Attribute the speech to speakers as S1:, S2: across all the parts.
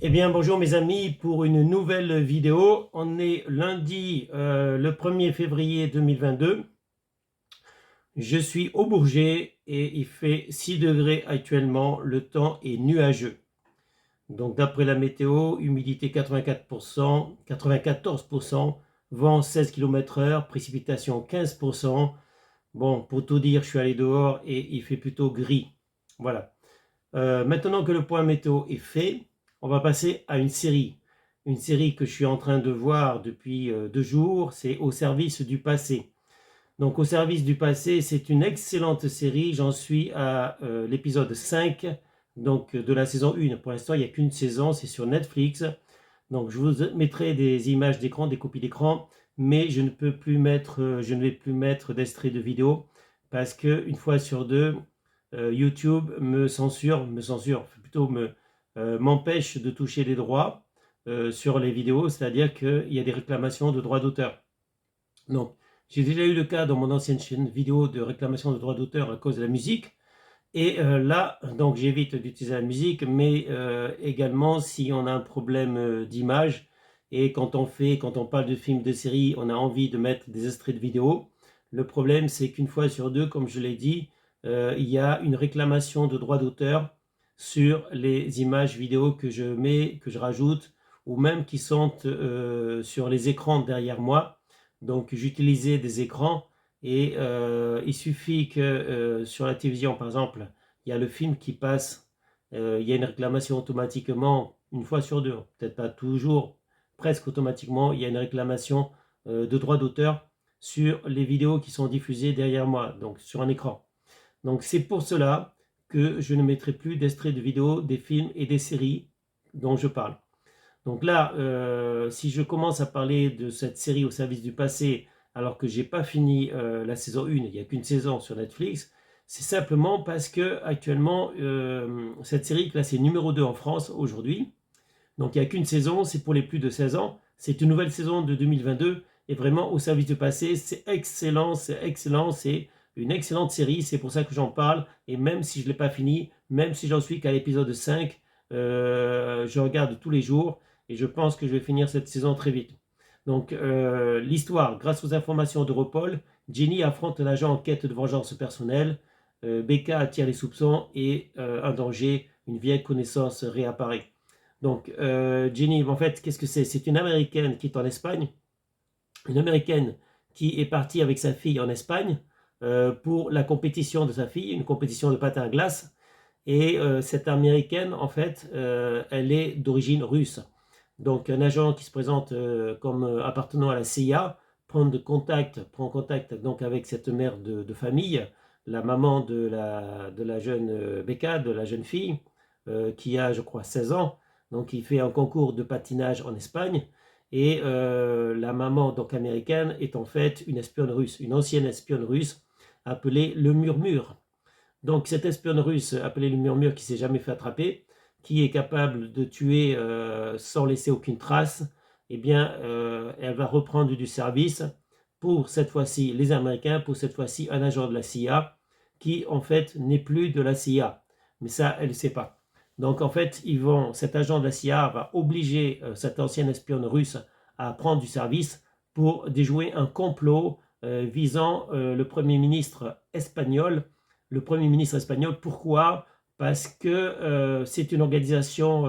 S1: Eh bien, bonjour mes amis pour une nouvelle vidéo. On est lundi le 1er février 2022. Je suis au Bourget et il fait 6 degrés actuellement. Le temps est nuageux. Donc d'après la météo, humidité 84%, 94%, vent 16 km/h, précipitation 15%. Bon, pour tout dire, je suis allé dehors et il fait plutôt gris. Voilà. Maintenant que le point météo est fait, on va passer à une série. Une série que je suis en train de voir depuis 2 jours, c'est Au service du passé. Donc Au service du passé, c'est une excellente série. J'en suis à l'épisode 5 donc, de la saison 1. Pour l'instant, il n'y a qu'une saison, c'est sur Netflix. Donc je vous mettrai des images d'écran, des copies d'écran, mais je ne peux plus mettre, je ne vais plus mettre d'extrait de vidéo parce qu'une fois sur deux, YouTube plutôt m'empêche de toucher les droits sur les vidéos, c'est-à-dire qu'il y a des réclamations de droits d'auteur. Donc, j'ai déjà eu le cas dans mon ancienne chaîne vidéo de réclamation de droits d'auteur à cause de la musique. Et là, donc j'évite d'utiliser la musique, mais également si on a un problème d'image et quand on parle de films, de séries, on a envie de mettre des extraits de vidéos. Le problème, c'est qu'une fois sur deux, comme je l'ai dit, il y a une réclamation de droits d'auteur sur les images vidéo que je mets, que je rajoute, ou même qui sont sur les écrans derrière moi. Donc j'utilisais des écrans et il suffit que sur la télévision, par exemple, il y a le film qui passe, il y a une réclamation automatiquement, une fois sur deux, peut-être pas toujours, presque automatiquement, il y a une réclamation de droits d'auteur sur les vidéos qui sont diffusées derrière moi, donc sur un écran. Donc c'est pour cela que je ne mettrai plus d'extraits de vidéos des films et des séries dont je parle. Donc là, si je commence à parler de cette série Au service du passé, alors que j'ai pas fini la saison 1, il n'y a qu'une saison sur Netflix, c'est simplement parce que actuellement, cette série est classée numéro 2 en France aujourd'hui. Donc il n'y a qu'une saison, c'est pour les plus de 16 ans. C'est une nouvelle saison de 2022 et vraiment Au service du passé, c'est excellent, c'est une excellente série, c'est pour ça que j'en parle. Et même si je ne l'ai pas fini, même si j'en suis qu'à l'épisode 5, je regarde tous les jours et je pense que je vais finir cette saison très vite. Donc l'histoire, grâce aux informations d'Europol, Jenny affronte un agent en quête de vengeance personnelle. Becca attire les soupçons et un danger, une vieille connaissance réapparaît. Donc, Jenny, en fait, qu'est-ce que c'est? C'est une Américaine qui est en Espagne, une Américaine qui est partie avec sa fille en Espagne pour la compétition de sa fille, une compétition de patin à glace. Et cette Américaine, en fait, elle est d'origine russe. Donc, un agent qui se présente comme appartenant à la CIA prend contact donc avec cette mère de famille, la maman de la jeune Becca, de la jeune fille, qui a, je crois, 16 ans. Donc, il fait un concours de patinage en Espagne. Et la maman, donc américaine, est en fait une espionne russe, une ancienne espionne russe appelée le Murmure. Donc, cette espionne russe appelée le Murmure qui ne s'est jamais fait attraper, qui est capable de tuer sans laisser aucune trace, eh bien, elle va reprendre du service pour cette fois-ci les Américains, pour cette fois-ci un agent de la CIA qui, en fait, n'est plus de la CIA. Mais ça, elle ne sait pas. Donc, en fait, cet agent de la CIA va obliger cette ancienne espionne russe à prendre du service pour déjouer un complot visant le Premier ministre espagnol. Le Premier ministre espagnol, pourquoi? Parce que c'est une organisation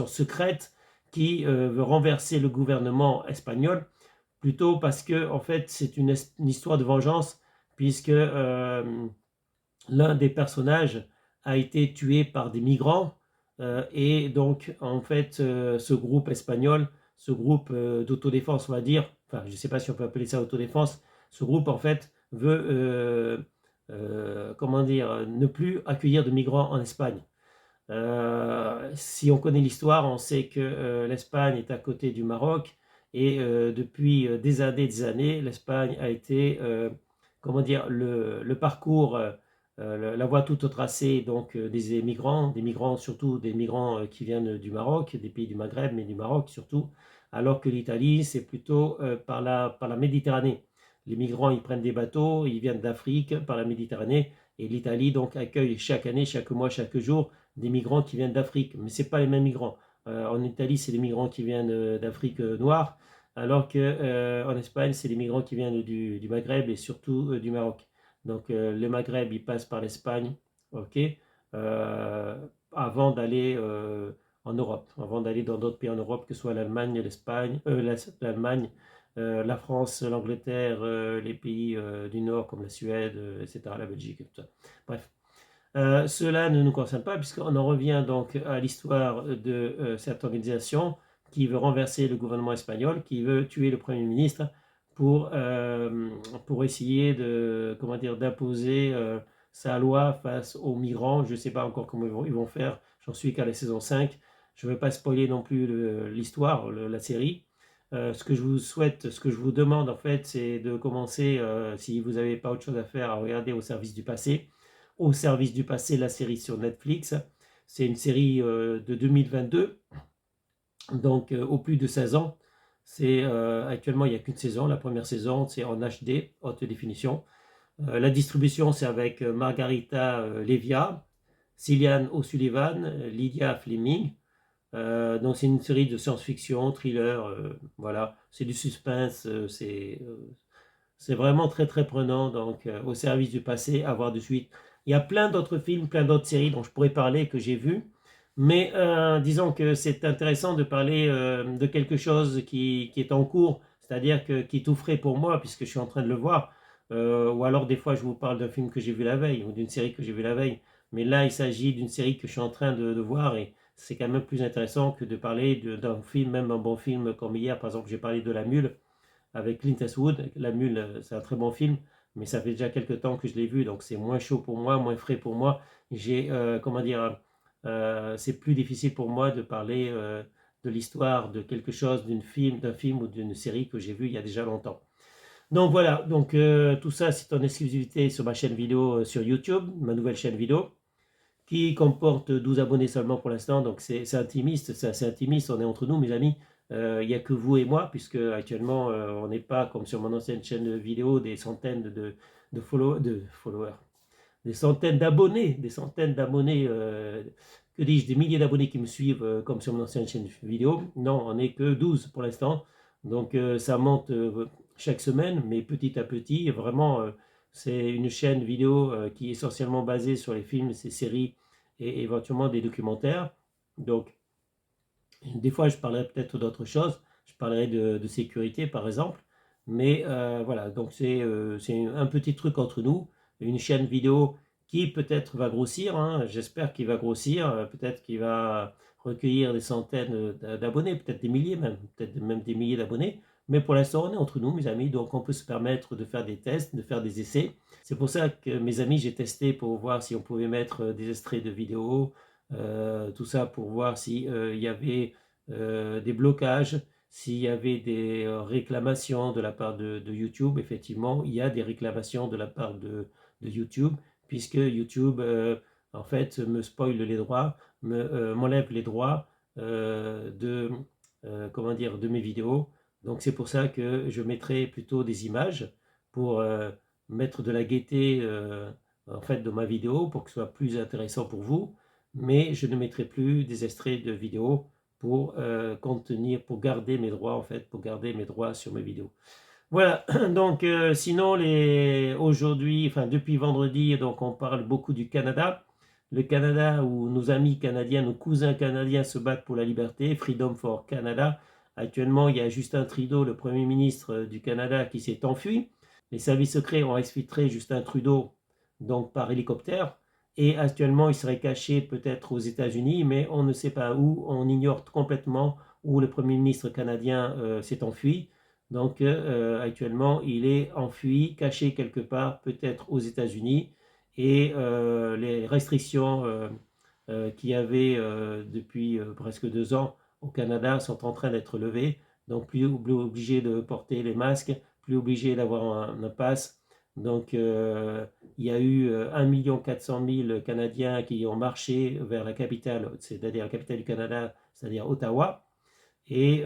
S1: secrète qui veut renverser le gouvernement espagnol, plutôt parce que en fait c'est une histoire de vengeance, puisque l'un des personnages a été tué par des migrants et donc en fait ce groupe espagnol, ce groupe d'autodéfense on va dire, enfin je ne sais pas si on peut appeler ça autodéfense, ce groupe en fait veut comment dire, ne plus accueillir de migrants en Espagne. Si on connaît l'histoire, on sait que l'Espagne est à côté du Maroc et depuis des années, l'Espagne a été, comment dire, le parcours, la voie toute tracée donc des migrants surtout des migrants qui viennent du Maroc, des pays du Maghreb, mais du Maroc surtout, alors que l'Italie c'est plutôt par la Méditerranée. Les migrants ils prennent des bateaux, ils viennent d'Afrique par la Méditerranée et l'Italie donc accueille chaque année, chaque mois, chaque jour des migrants qui viennent d'Afrique, mais ce n'est pas les mêmes migrants. En Italie, c'est les migrants qui viennent d'Afrique noire, alors qu'en Espagne, c'est les migrants qui viennent du Maghreb et surtout du Maroc. Donc le Maghreb, il passe par l'Espagne, ok, euh, avant d'aller en Europe, avant d'aller dans d'autres pays en Europe, que ce soit l'Allemagne, l'Espagne, l'Allemagne, la France, l'Angleterre, les pays du Nord comme la Suède, etc., la Belgique, et tout ça. Bref. Cela ne nous concerne pas puisqu'on en revient donc à l'histoire de cette organisation qui veut renverser le gouvernement espagnol, qui veut tuer le Premier ministre pour essayer de, comment dire, d'imposer sa loi face aux migrants. Je ne sais pas encore comment ils vont faire, j'en suis qu'à la saison 5. Je ne veux pas spoiler non plus l'histoire, la série. Ce que je vous souhaite, ce que je vous demande en fait, c'est de commencer, si vous n'avez pas autre chose à faire, à regarder Au service du passé. Au service du passé, la série sur Netflix. C'est une série de 2022, donc au plus de 16 ans. Actuellement, il n'y a qu'une saison. La première saison, c'est en HD, haute définition. La distribution, c'est avec Margarita Levia, Cillian O'Sullivan, Lydia Fleming. Donc c'est une série de science-fiction, thriller, voilà. C'est du suspense, c'est vraiment très très prenant, donc au service du passé, à voir de suite. Il y a plein d'autres films, plein d'autres séries dont je pourrais parler que j'ai vues, mais disons que c'est intéressant de parler de quelque chose qui est en cours, c'est-à-dire qui est tout frais pour moi puisque je suis en train de le voir. Ou alors des fois je vous parle d'un film que j'ai vu la veille ou d'une série que j'ai vu la veille, mais là il s'agit d'une série que je suis en train de voir et c'est quand même plus intéressant que de parler d'un film, même un bon film comme hier par exemple j'ai parlé de La Mule avec Clint Eastwood. La Mule, c'est un très bon film, mais ça fait déjà quelques temps que je l'ai vu, donc c'est moins chaud pour moi, moins frais pour moi. Comment dire, c'est plus difficile pour moi de parler de l'histoire de quelque chose, d'un film ou d'une série que j'ai vu il y a déjà longtemps. Donc voilà, donc tout ça c'est en exclusivité sur ma chaîne vidéo sur YouTube, ma nouvelle chaîne vidéo qui comporte 12 abonnés seulement pour l'instant, donc c'est intimiste, c'est assez intimiste, on est entre nous mes amis, il n'y a que vous et moi, puisque actuellement on n'est pas comme sur mon ancienne chaîne vidéo, des centaines de followers, des centaines d'abonnés, que dis-je, des milliers d'abonnés qui me suivent comme sur mon ancienne chaîne vidéo. Non, on n'est que 12 pour l'instant, donc ça monte chaque semaine, mais petit à petit, vraiment, c'est une chaîne vidéo qui est essentiellement basée sur les films, ces séries et éventuellement des documentaires. Donc, des fois, je parlerai peut-être d'autres choses. Je parlerai de sécurité, par exemple. Mais voilà, donc c'est un petit truc entre nous, une chaîne vidéo qui peut-être va grossir, hein. J'espère qu'il va grossir, peut-être qu'il va recueillir des centaines d'abonnés, peut-être des milliers même, peut-être même des milliers d'abonnés. Mais pour l'instant, on est entre nous, mes amis, donc on peut se permettre de faire des tests, de faire des essais. C'est pour ça que, mes amis, j'ai testé pour voir si on pouvait mettre des extraits de vidéos, tout ça pour voir s'il y avait des blocages, s'il y avait des réclamations de la part de YouTube. Effectivement, il y a des réclamations de la part de YouTube, puisque YouTube, en fait, me spoile les droits, m'enlève les droits comment dire, de mes vidéos. Donc c'est pour ça que je mettrai plutôt des images pour mettre de la gaieté en fait de ma vidéo pour que ce soit plus intéressant pour vous, mais je ne mettrai plus des extraits de vidéos pour contenir, pour garder mes droits en fait, pour garder mes droits sur mes vidéos. Voilà, donc sinon aujourd'hui, enfin depuis vendredi, donc on parle beaucoup du Canada. Le Canada où nos amis canadiens, nos cousins canadiens se battent pour la liberté, Freedom for Canada. Actuellement, il y a Justin Trudeau, le Premier ministre du Canada, qui s'est enfui. Les services secrets ont exfiltré Justin Trudeau donc par hélicoptère. Et actuellement, il serait caché peut-être aux États-Unis, mais on ne sait pas où, on ignore complètement où le Premier ministre canadien s'est enfui. Donc actuellement, il est enfui, caché quelque part, peut-être aux États-Unis. Et les restrictions qu'il y avait depuis presque 2 ans au Canada sont en train d'être levées. Donc plus obligé de porter les masques, plus obligé d'avoir un pass. Donc il y a eu 1 400 000 Canadiens qui ont marché vers la capitale, c'est-à-dire la capitale du Canada, c'est-à-dire Ottawa. Et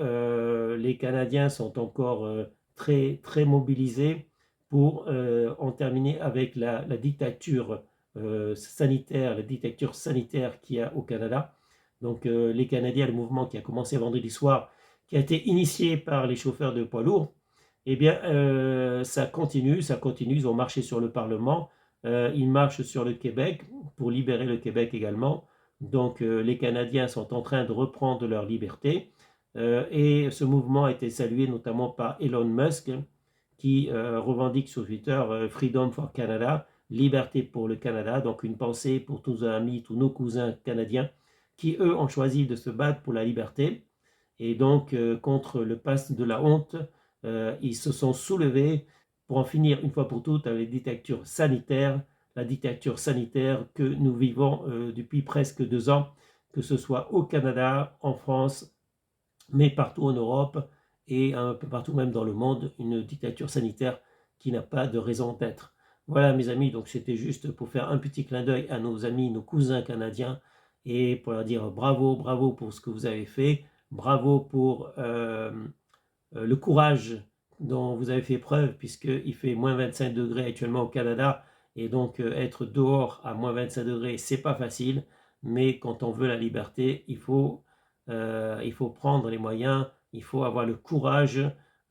S1: les Canadiens sont encore très, très mobilisés pour en terminer avec la dictature sanitaire, la dictature sanitaire qu'il y a au Canada. Donc les Canadiens, le mouvement qui a commencé vendredi soir, qui a été initié par les chauffeurs de poids lourds, eh bien ça continue, ils ont marché sur le Parlement, ils marchent sur le Québec pour libérer le Québec également. Donc les Canadiens sont en train de reprendre leur liberté et ce mouvement a été salué notamment par Elon Musk qui revendique sur Twitter Freedom for Canada, liberté pour le Canada, donc une pensée pour tous nos amis, tous nos cousins canadiens qui eux ont choisi de se battre pour la liberté et donc contre le pass de la honte, ils se sont soulevés pour en finir une fois pour toutes avec la dictature sanitaire que nous vivons depuis presque 2 ans, que ce soit au Canada, en France, mais partout en Europe et un peu partout même dans le monde, une dictature sanitaire qui n'a pas de raison d'être. Voilà mes amis, donc c'était juste pour faire un petit clin d'œil à nos amis, nos cousins canadiens et pour leur dire bravo, bravo pour ce que vous avez fait, bravo pour le courage dont vous avez fait preuve puisqu'il fait moins 25 degrés actuellement au Canada et donc être dehors à moins 25 degrés, c'est pas facile, mais quand on veut la liberté, il faut prendre les moyens, il faut avoir le courage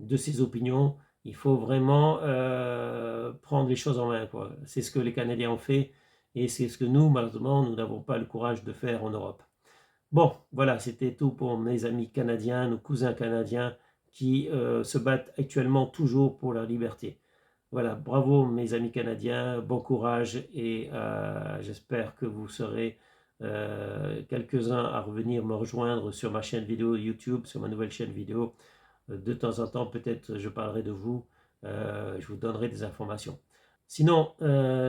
S1: de ses opinions, il faut vraiment prendre les choses en main, quoi. C'est ce que les Canadiens ont fait et c'est ce que nous, malheureusement, nous n'avons pas le courage de faire en Europe. Bon, voilà, c'était tout pour mes amis canadiens, nos cousins canadiens qui se battent actuellement toujours pour leur liberté. Voilà, bravo mes amis canadiens, bon courage et j'espère que vous serez quelques-uns à revenir me rejoindre sur ma chaîne vidéo YouTube, sur ma nouvelle chaîne vidéo. De temps en temps, peut-être je parlerai de vous, je vous donnerai des informations. Sinon,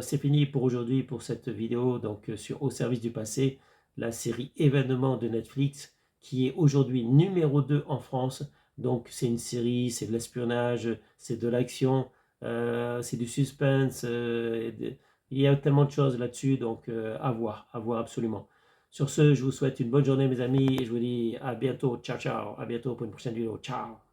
S1: c'est fini pour aujourd'hui, pour cette vidéo, donc sur Au service du passé, la série événements de Netflix, qui est aujourd'hui numéro 2 en France. Donc c'est une série, c'est de l'espionnage, c'est de l'action, c'est du suspense, il y a tellement de choses là-dessus, donc à voir absolument. Sur ce, je vous souhaite une bonne journée mes amis, et je vous dis à bientôt, ciao ciao, à bientôt pour une prochaine vidéo, ciao.